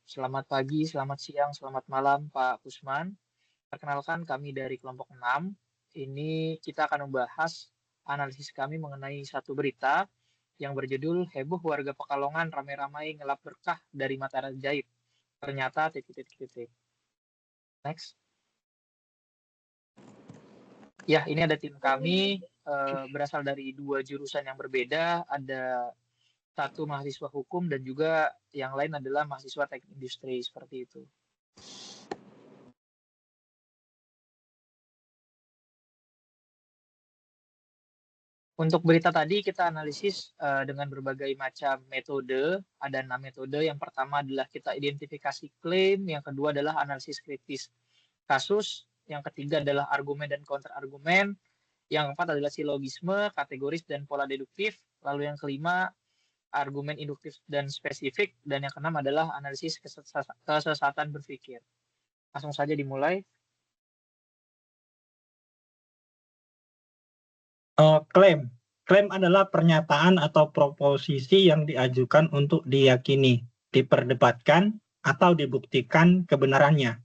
Selamat pagi, selamat siang, selamat malam Pak Kusman. Perkenalkan kami dari kelompok 6. Ini kita akan membahas analisis kami mengenai satu berita yang berjudul Heboh Warga Pekalongan Ramai-ramai Ngelap Berkah dari Mata Ajaib. Ternyata titik-titik-titik. Next. Ya, ini ada tim kami berasal dari 2 jurusan yang berbeda. Ada 1 mahasiswa hukum dan juga yang lain adalah mahasiswa teknik industri seperti itu. Untuk berita tadi kita analisis dengan berbagai macam metode. Ada 6 metode. Yang pertama adalah kita identifikasi klaim, yang kedua adalah analisis kritis kasus, yang ketiga adalah argumen dan kontrargumen, yang keempat adalah silogisme, kategoris dan pola deduktif, lalu yang kelima argumen induktif dan spesifik, dan yang keenam adalah analisis kesesatan berpikir. Langsung saja dimulai. Klaim. Klaim adalah pernyataan atau proposisi yang diajukan untuk diyakini, diperdebatkan, atau dibuktikan kebenarannya.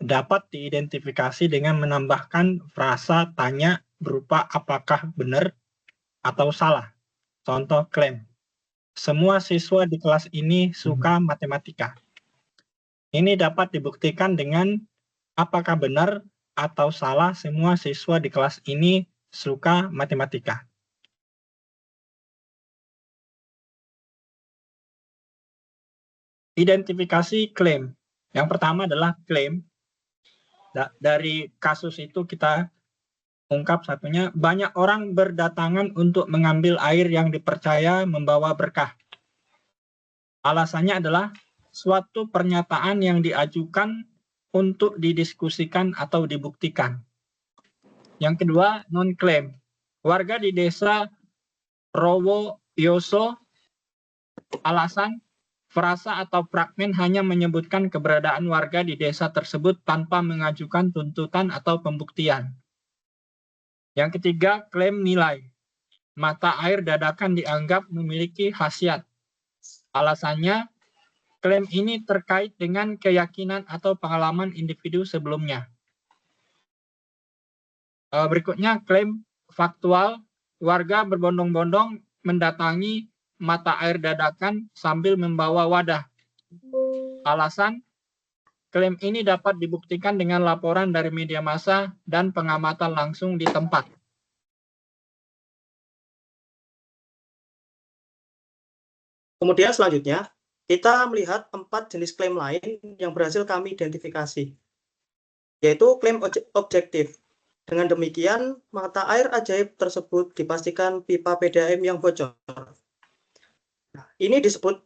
Dapat diidentifikasi dengan menambahkan frasa tanya berupa apakah benar atau salah. Contoh klaim. Semua siswa di kelas ini suka matematika. Ini dapat dibuktikan dengan apakah benar atau salah semua siswa di kelas ini suka matematika. Identifikasi klaim. Yang pertama adalah klaim. Dari kasus itu kita ungkap satunya, banyak orang berdatangan untuk mengambil air yang dipercaya membawa berkah. Alasannya adalah suatu pernyataan yang diajukan untuk didiskusikan atau dibuktikan. Yang kedua, non-klaim. Warga di desa Rowo Yoso, alasan frasa atau fragmen hanya menyebutkan keberadaan warga di desa tersebut tanpa mengajukan tuntutan atau pembuktian. Yang ketiga, klaim nilai. Mata air dadakan dianggap memiliki khasiat. Alasannya, klaim ini terkait dengan keyakinan atau pengalaman individu sebelumnya. Berikutnya, klaim faktual. Warga berbondong-bondong mendatangi mata air dadakan sambil membawa wadah. Alasan, klaim ini dapat dibuktikan dengan laporan dari media massa dan pengamatan langsung di tempat. Kemudian selanjutnya, kita melihat 4 jenis klaim lain yang berhasil kami identifikasi, yaitu klaim objektif. Dengan demikian, mata air ajaib tersebut dipastikan pipa PDAM yang bocor. Nah, ini disebut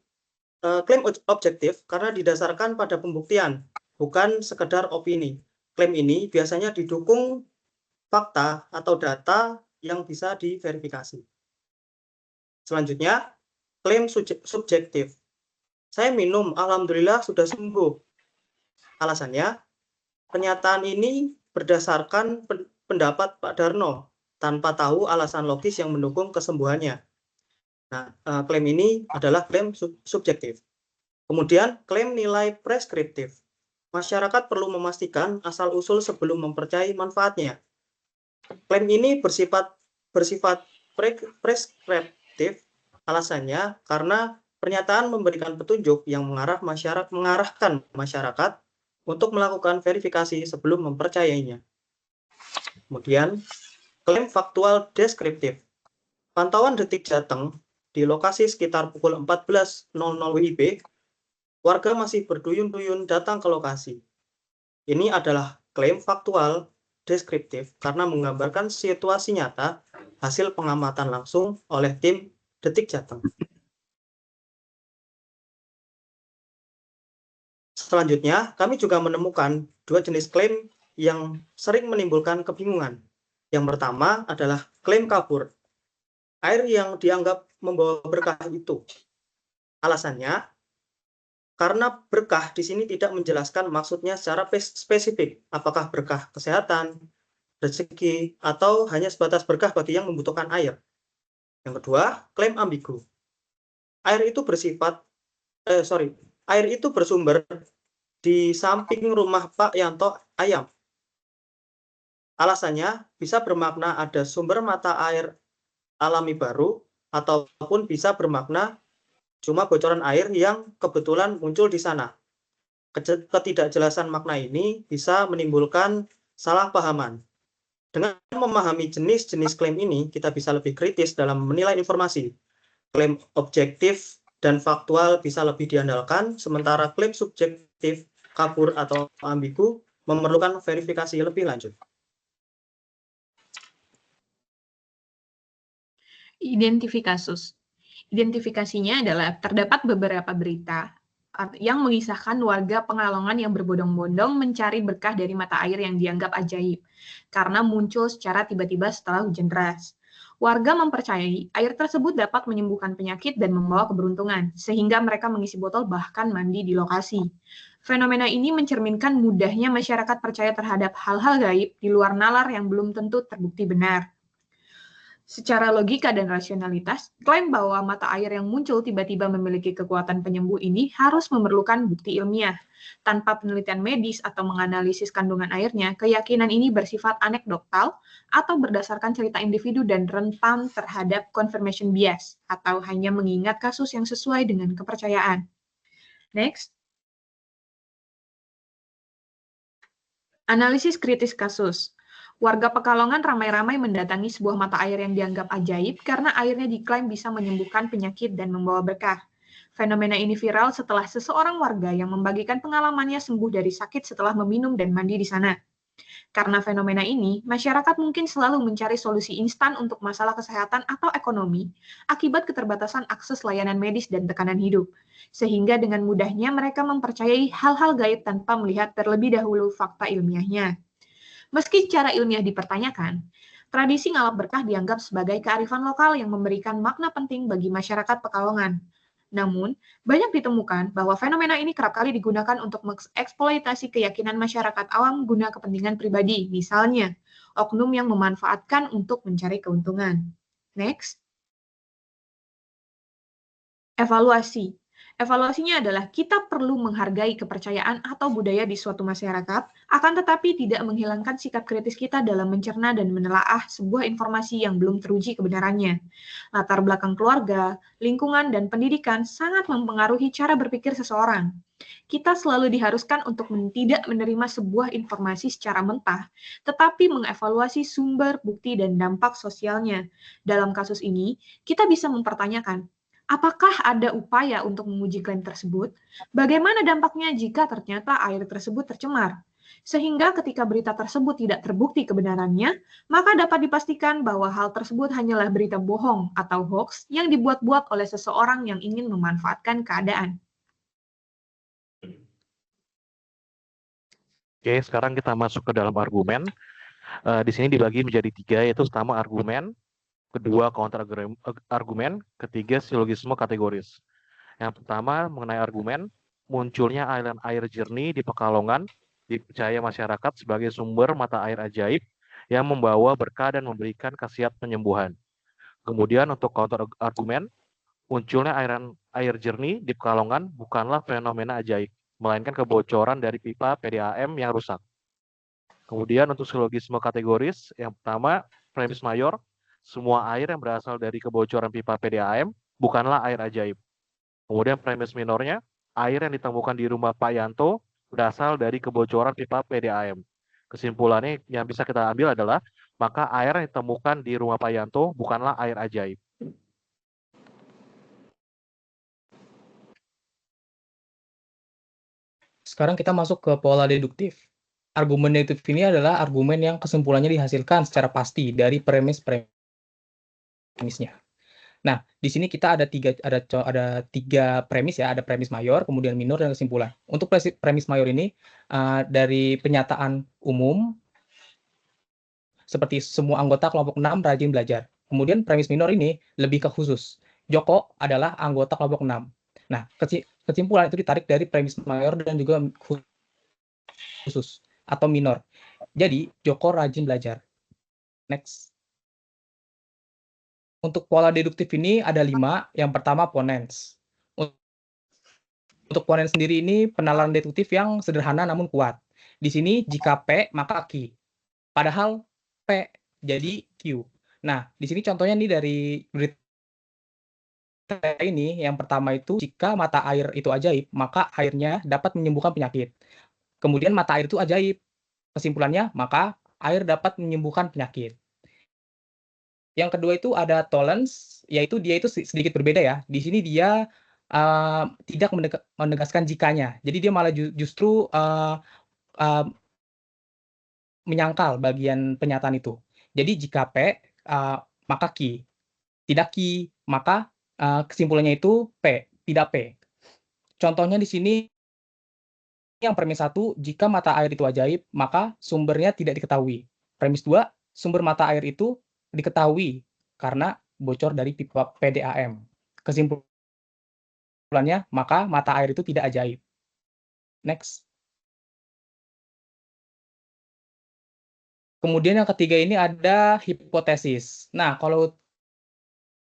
klaim objektif karena didasarkan pada pembuktian, bukan sekedar opini. Klaim ini biasanya didukung fakta atau data yang bisa diverifikasi. Selanjutnya, klaim subjektif. Saya minum, alhamdulillah sudah sembuh. Alasannya, pernyataan ini berdasarkan pendapat Pak Darno, tanpa tahu alasan logis yang mendukung kesembuhannya. Nah, klaim ini adalah klaim subjektif. Kemudian, klaim nilai preskriptif. Masyarakat perlu memastikan asal-usul sebelum mempercayai manfaatnya. Klaim ini bersifat preskriptif. Alasannya karena pernyataan memberikan petunjuk yang mengarahkan masyarakat untuk melakukan verifikasi sebelum mempercayainya. Kemudian, klaim faktual deskriptif. Pantauan detik Jateng di lokasi sekitar pukul 14.00 WIB, warga masih berduyun-duyun datang ke lokasi. Ini adalah klaim faktual deskriptif karena menggambarkan situasi nyata hasil pengamatan langsung oleh tim Detik Jateng. Selanjutnya, kami juga menemukan 2 jenis klaim yang sering menimbulkan kebingungan. Yang pertama adalah klaim kabur. Air yang dianggap membawa berkah itu. Alasannya, karena berkah di sini tidak menjelaskan maksudnya secara spesifik, apakah berkah kesehatan, rezeki, atau hanya sebatas berkah bagi yang membutuhkan air. Yang kedua, klaim ambigu. Air air itu bersumber di samping rumah Pak Yanto Ayam. Alasannya bisa bermakna ada sumber mata air alami baru, ataupun bisa bermakna cuma bocoran air yang kebetulan muncul di sana. Ketidakjelasan makna ini bisa menimbulkan salah pahaman. Dengan memahami jenis-jenis klaim ini, kita bisa lebih kritis dalam menilai informasi. Klaim objektif dan faktual bisa lebih diandalkan, sementara klaim subjektif, kabur, atau ambigu memerlukan verifikasi lebih lanjut. Identifikasi kasus. Identifikasinya adalah terdapat beberapa berita yang mengisahkan warga Pekalongan yang berbondong-bondong mencari berkah dari mata air yang dianggap ajaib karena muncul secara tiba-tiba setelah hujan deras. Warga mempercayai air tersebut dapat menyembuhkan penyakit dan membawa keberuntungan, sehingga mereka mengisi botol bahkan mandi di lokasi. Fenomena ini mencerminkan mudahnya masyarakat percaya terhadap hal-hal gaib di luar nalar yang belum tentu terbukti benar. Secara logika dan rasionalitas, klaim bahwa mata air yang muncul tiba-tiba memiliki kekuatan penyembuh ini harus memerlukan bukti ilmiah. Tanpa penelitian medis atau menganalisis kandungan airnya, keyakinan ini bersifat anekdotal atau berdasarkan cerita individu dan rentan terhadap confirmation bias, atau hanya mengingat kasus yang sesuai dengan kepercayaan. Next. Analisis kritis kasus. Warga Pekalongan ramai-ramai mendatangi sebuah mata air yang dianggap ajaib karena airnya diklaim bisa menyembuhkan penyakit dan membawa berkah. Fenomena ini viral setelah seseorang warga yang membagikan pengalamannya sembuh dari sakit setelah meminum dan mandi di sana. Karena fenomena ini, masyarakat mungkin selalu mencari solusi instan untuk masalah kesehatan atau ekonomi akibat keterbatasan akses layanan medis dan tekanan hidup. Sehingga dengan mudahnya mereka mempercayai hal-hal gaib tanpa melihat terlebih dahulu fakta ilmiahnya. Meski secara ilmiah dipertanyakan, tradisi ngalap berkah dianggap sebagai kearifan lokal yang memberikan makna penting bagi masyarakat Pekalongan. Namun, banyak ditemukan bahwa fenomena ini kerap kali digunakan untuk mengeksploitasi keyakinan masyarakat awam guna kepentingan pribadi, misalnya oknum yang memanfaatkan untuk mencari keuntungan. Next. Evaluasi. Evaluasinya adalah kita perlu menghargai kepercayaan atau budaya di suatu masyarakat, akan tetapi tidak menghilangkan sikap kritis kita dalam mencerna dan menelaah sebuah informasi yang belum teruji kebenarannya. Latar belakang keluarga, lingkungan, dan pendidikan sangat mempengaruhi cara berpikir seseorang. Kita selalu diharuskan untuk tidak menerima sebuah informasi secara mentah, tetapi mengevaluasi sumber, bukti, dan dampak sosialnya. Dalam kasus ini, kita bisa mempertanyakan, apakah ada upaya untuk menguji klaim tersebut? Bagaimana dampaknya jika ternyata air tersebut tercemar? Sehingga ketika berita tersebut tidak terbukti kebenarannya, maka dapat dipastikan bahwa hal tersebut hanyalah berita bohong atau hoax yang dibuat-buat oleh seseorang yang ingin memanfaatkan keadaan. Oke, sekarang kita masuk ke dalam argumen. Di sini dibagi menjadi 3, yaitu pertama argumen, kedua counter argumen, ketiga silogisme kategoris. Yang pertama mengenai argumen, munculnya aliran air jernih di Pekalongan dipercaya masyarakat sebagai sumber mata air ajaib yang membawa berkah dan memberikan khasiat penyembuhan. Kemudian untuk counter argumen, munculnya aliran air jernih di Pekalongan bukanlah fenomena ajaib, melainkan kebocoran dari pipa PDAM yang rusak. Kemudian untuk silogisme kategoris, yang pertama premis mayor, semua air yang berasal dari kebocoran pipa PDAM bukanlah air ajaib. Kemudian premis minornya, air yang ditemukan di rumah Pak Yanto berasal dari kebocoran pipa PDAM. Kesimpulannya yang bisa kita ambil adalah, maka air yang ditemukan di rumah Pak Yanto bukanlah air ajaib. Sekarang kita masuk ke pola deduktif. Argumen deduktif ini adalah argumen yang kesimpulannya dihasilkan secara pasti dari premisnya. Nah, di sini kita ada tiga premis ya, ada premis mayor, kemudian minor, dan kesimpulan. Untuk premis mayor ini dari penyataan umum seperti semua anggota kelompok 6 rajin belajar. Kemudian premis minor ini lebih ke khusus. Joko adalah anggota kelompok 6. Nah, kesimpulan itu ditarik dari premis mayor dan juga khusus atau minor. Jadi, Joko rajin belajar. Next. Untuk pola deduktif ini ada 5. Yang pertama, ponens. Untuk ponen sendiri ini penalaran deduktif yang sederhana namun kuat. Di sini jika P maka Q. Padahal P jadi Q. Nah, di sini contohnya nih dari berita ini yang pertama itu jika mata air itu ajaib, maka airnya dapat menyembuhkan penyakit. Kemudian mata air itu ajaib. Kesimpulannya, maka air dapat menyembuhkan penyakit. Yang kedua itu ada tolerance, yaitu dia itu sedikit berbeda ya. Di sini dia tidak menegaskan jikanya. Jadi dia malah justru menyangkal bagian pernyataan itu. Jadi jika P, maka Q. Tidak Q, maka kesimpulannya itu P, tidak P. Contohnya di sini yang premis 1, jika mata air itu ajaib, maka sumbernya tidak diketahui. Premis 2, sumber mata air itu diketahui karena bocor dari pipa PDAM. Kesimpulannya, maka mata air itu tidak ajaib. Next. Kemudian yang ketiga ini ada hipotesis. Nah, kalau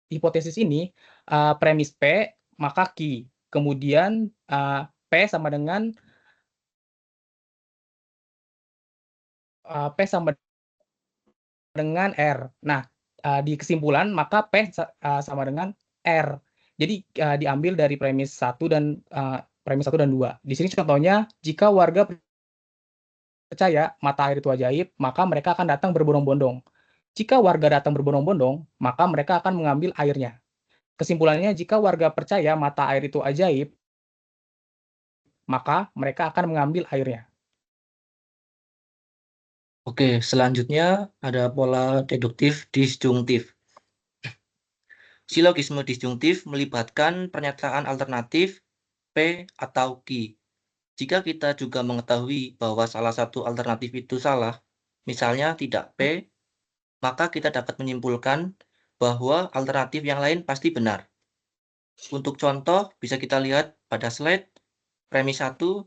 hipotesis ini premis P, maka Q. Kemudian P sama dengan R. Nah, di kesimpulan maka P sama dengan R. Jadi diambil dari premis 1 dan 2. Di sini contohnya jika warga percaya mata air itu ajaib, maka mereka akan datang berbondong-bondong. Jika warga datang berbondong-bondong, maka mereka akan mengambil airnya. Kesimpulannya, jika warga percaya mata air itu ajaib, maka mereka akan mengambil airnya. Oke, selanjutnya ada pola deduktif disjungtif. Silogisme disjungtif melibatkan pernyataan alternatif P atau Q. Jika kita juga mengetahui bahwa salah satu alternatif itu salah, misalnya tidak P, maka kita dapat menyimpulkan bahwa alternatif yang lain pasti benar. Untuk contoh, bisa kita lihat pada slide, premis 1,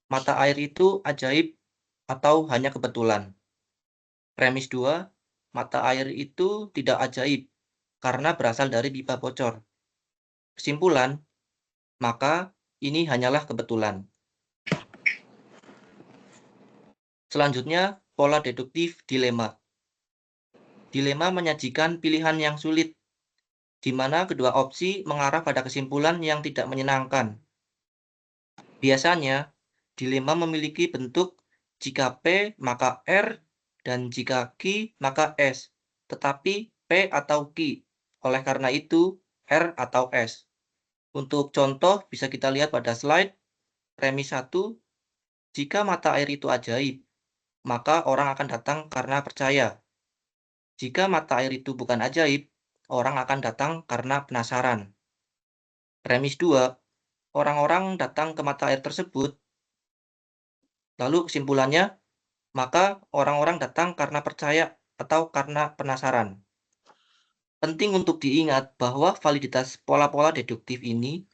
mata air itu ajaib atau hanya kebetulan. Premis 2, mata air itu tidak ajaib karena berasal dari pipa bocor. Kesimpulan, maka ini hanyalah kebetulan. Selanjutnya, pola deduktif dilema. Dilema menyajikan pilihan yang sulit, di mana kedua opsi mengarah pada kesimpulan yang tidak menyenangkan. Biasanya, dilema memiliki bentuk jika P maka R dan jika Q maka S, tetapi P atau Q. Oleh karena itu, R atau S. Untuk contoh, bisa kita lihat pada slide, premis 1, jika mata air itu ajaib, maka orang akan datang karena percaya. Jika mata air itu bukan ajaib, orang akan datang karena penasaran. Premis 2, orang-orang datang ke mata air tersebut. Lalu kesimpulannya, maka orang-orang datang karena percaya atau karena penasaran. Penting untuk diingat bahwa validitas pola-pola deduktif ini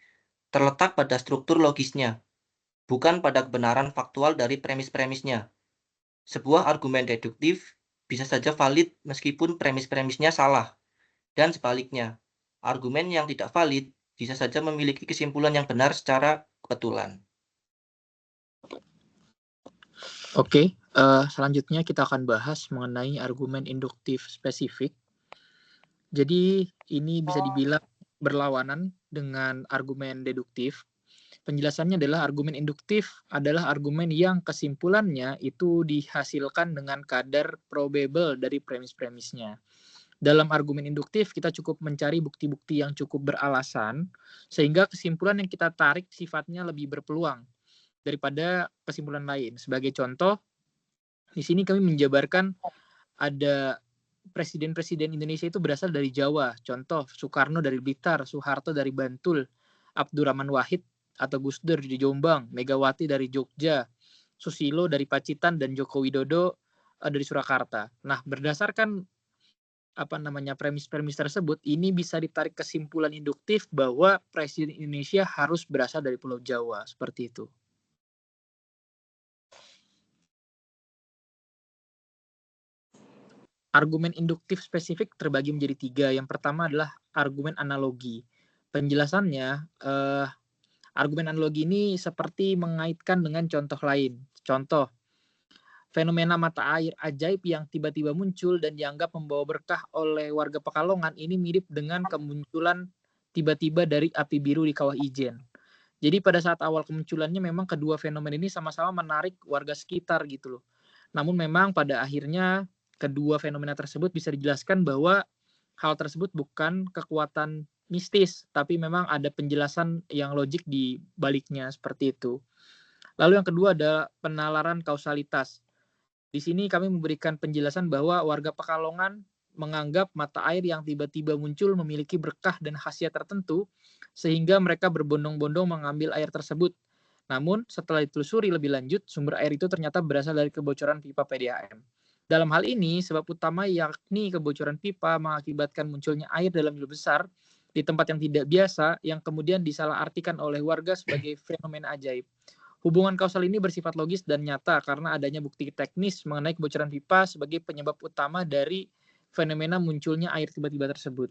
terletak pada struktur logisnya, bukan pada kebenaran faktual dari premis-premisnya. Sebuah argumen deduktif bisa saja valid meskipun premis-premisnya salah, dan sebaliknya, argumen yang tidak valid bisa saja memiliki kesimpulan yang benar secara kebetulan. Oke, selanjutnya kita akan bahas mengenai argumen induktif spesifik. Jadi ini bisa dibilang berlawanan dengan argumen deduktif. Penjelasannya adalah argumen induktif adalah argumen yang kesimpulannya itu dihasilkan dengan kadar probable dari premis-premisnya. Dalam argumen induktif, kita cukup mencari bukti-bukti yang cukup beralasan, sehingga kesimpulan yang kita tarik sifatnya lebih berpeluang daripada kesimpulan lain. Sebagai contoh, di sini kami menjabarkan ada presiden-presiden Indonesia itu berasal dari Jawa. Contoh, Soekarno dari Blitar, Soeharto dari Bantul, Abdurrahman Wahid atau Gus Dur di Jombang, Megawati dari Jogja, Susilo dari Pacitan, dan Joko Widodo dari Surakarta. Nah, berdasarkan premis-premis tersebut, ini bisa ditarik kesimpulan induktif bahwa presiden Indonesia harus berasal dari Pulau Jawa, seperti itu. Argumen induktif spesifik terbagi menjadi 3. Yang pertama adalah argumen analogi. Penjelasannya, Argumen analogi ini seperti mengaitkan dengan contoh lain. Contoh, fenomena mata air ajaib yang tiba-tiba muncul dan dianggap membawa berkah oleh warga Pekalongan ini mirip dengan kemunculan tiba-tiba dari api biru di Kawah Ijen. Jadi pada saat awal kemunculannya memang kedua fenomena ini sama-sama menarik warga sekitar gitu loh. Namun memang pada akhirnya kedua fenomena tersebut bisa dijelaskan bahwa hal tersebut bukan kekuatan mistis, tapi memang ada penjelasan yang logik di baliknya seperti itu. Lalu yang kedua ada penalaran kausalitas. Di sini kami memberikan penjelasan bahwa warga Pekalongan menganggap mata air yang tiba-tiba muncul memiliki berkah dan khasiat tertentu, sehingga mereka berbondong-bondong mengambil air tersebut. Namun, setelah ditelusuri lebih lanjut, sumber air itu ternyata berasal dari kebocoran pipa PDAM. Dalam hal ini, sebab utama yakni kebocoran pipa mengakibatkan munculnya air dalam jumlah besar di tempat yang tidak biasa, yang kemudian disalahartikan oleh warga sebagai fenomena ajaib. Hubungan kausal ini bersifat logis dan nyata karena adanya bukti teknis mengenai kebocoran pipa sebagai penyebab utama dari fenomena munculnya air tiba-tiba tersebut.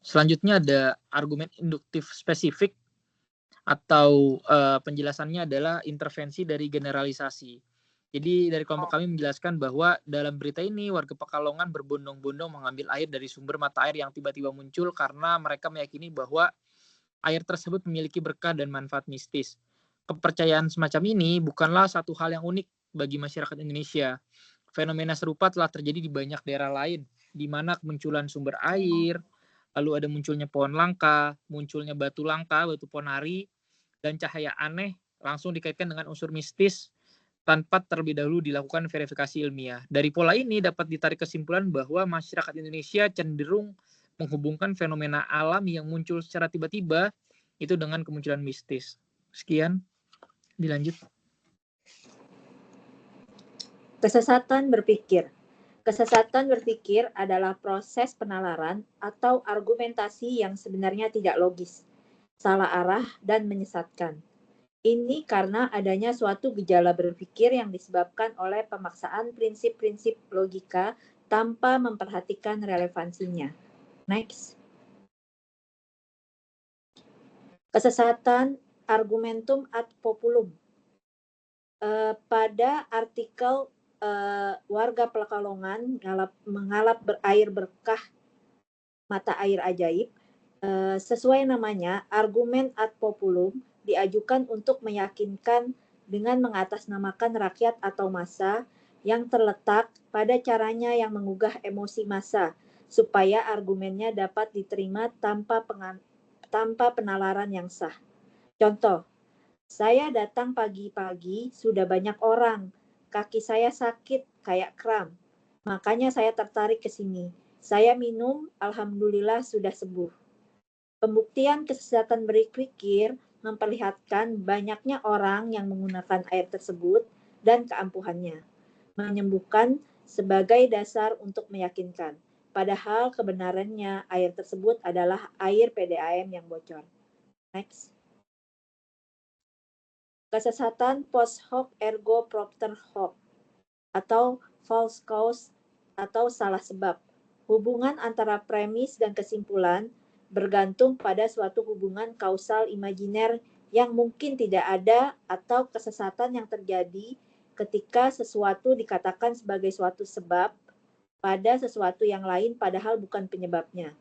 Selanjutnya ada argumen induktif spesifik atau penjelasannya adalah intervensi dari generalisasi. Jadi dari kelompok kami menjelaskan bahwa dalam berita ini warga Pekalongan berbondong-bondong mengambil air dari sumber mata air yang tiba-tiba muncul karena mereka meyakini bahwa air tersebut memiliki berkah dan manfaat mistis. Kepercayaan semacam ini bukanlah satu hal yang unik bagi masyarakat Indonesia. Fenomena serupa telah terjadi di banyak daerah lain, di mana kemunculan sumber air, lalu ada munculnya pohon langka, munculnya batu langka, batu ponari, dan cahaya aneh langsung dikaitkan dengan unsur mistis tanpa terlebih dahulu dilakukan verifikasi ilmiah. Dari pola ini dapat ditarik kesimpulan bahwa masyarakat Indonesia cenderung menghubungkan fenomena alam yang muncul secara tiba-tiba itu dengan kemunculan mistis. Sekian, dilanjut. Kesesatan berpikir. Kesesatan berpikir adalah proses penalaran atau argumentasi yang sebenarnya tidak logis, salah arah, dan menyesatkan. Ini karena adanya suatu gejala berpikir yang disebabkan oleh pemaksaan prinsip-prinsip logika tanpa memperhatikan relevansinya. Next. Kesesatan argumentum ad populum. Pada artikel warga Pekalongan mengalap air berkah mata air ajaib, sesuai namanya, argumen ad populum diajukan untuk meyakinkan dengan mengatasnamakan rakyat atau massa yang terletak pada caranya yang menggugah emosi massa, supaya argumennya dapat diterima tanpa penalaran yang sah. Contoh, saya datang pagi-pagi, sudah banyak orang, kaki saya sakit kayak kram, makanya saya tertarik ke sini. Saya minum, alhamdulillah sudah sembuh. Pembuktian kesesatan berpikir memperlihatkan banyaknya orang yang menggunakan air tersebut dan keampuhannya, menyembuhkan sebagai dasar untuk meyakinkan. Padahal kebenarannya air tersebut adalah air PDAM yang bocor. Next. Kesesatan post hoc ergo propter hoc atau false cause atau salah sebab. Hubungan antara premis dan kesimpulan bergantung pada suatu hubungan kausal imajiner yang mungkin tidak ada atau kesesatan yang terjadi ketika sesuatu dikatakan sebagai suatu sebab pada sesuatu yang lain padahal bukan penyebabnya.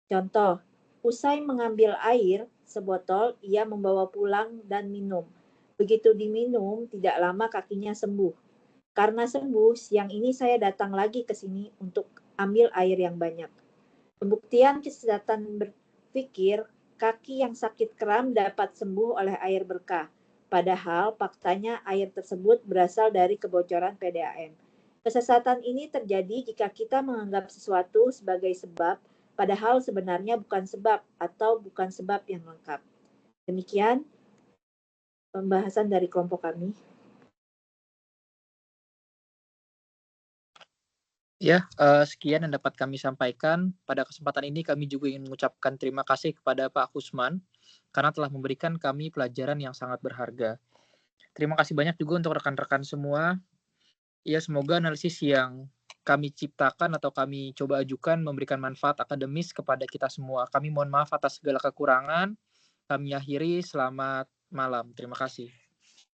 Contoh, usai mengambil air sebotol, ia membawa pulang dan minum. Begitu diminum, tidak lama kakinya sembuh. Karena sembuh, siang ini saya datang lagi ke sini untuk ambil air yang banyak. Pembuktian kesesatan berpikir, kaki yang sakit kram dapat sembuh oleh air berkah. Padahal faktanya air tersebut berasal dari kebocoran PDAM. Kesesatan ini terjadi jika kita menganggap sesuatu sebagai sebab, padahal sebenarnya bukan sebab atau bukan sebab yang lengkap. Demikian pembahasan dari kelompok kami. Ya, sekian yang dapat kami sampaikan. Pada kesempatan ini kami juga ingin mengucapkan terima kasih kepada Pak Kusman karena telah memberikan kami pelajaran yang sangat berharga. Terima kasih banyak juga untuk rekan-rekan semua. Ya, semoga analisis yang kami ciptakan atau kami coba ajukan memberikan manfaat akademis kepada kita semua. Kami mohon maaf atas segala kekurangan. Kami akhiri, selamat malam. Terima kasih.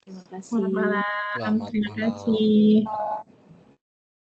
Terima kasih. Selamat malam. Selamat Terima malam. kasih.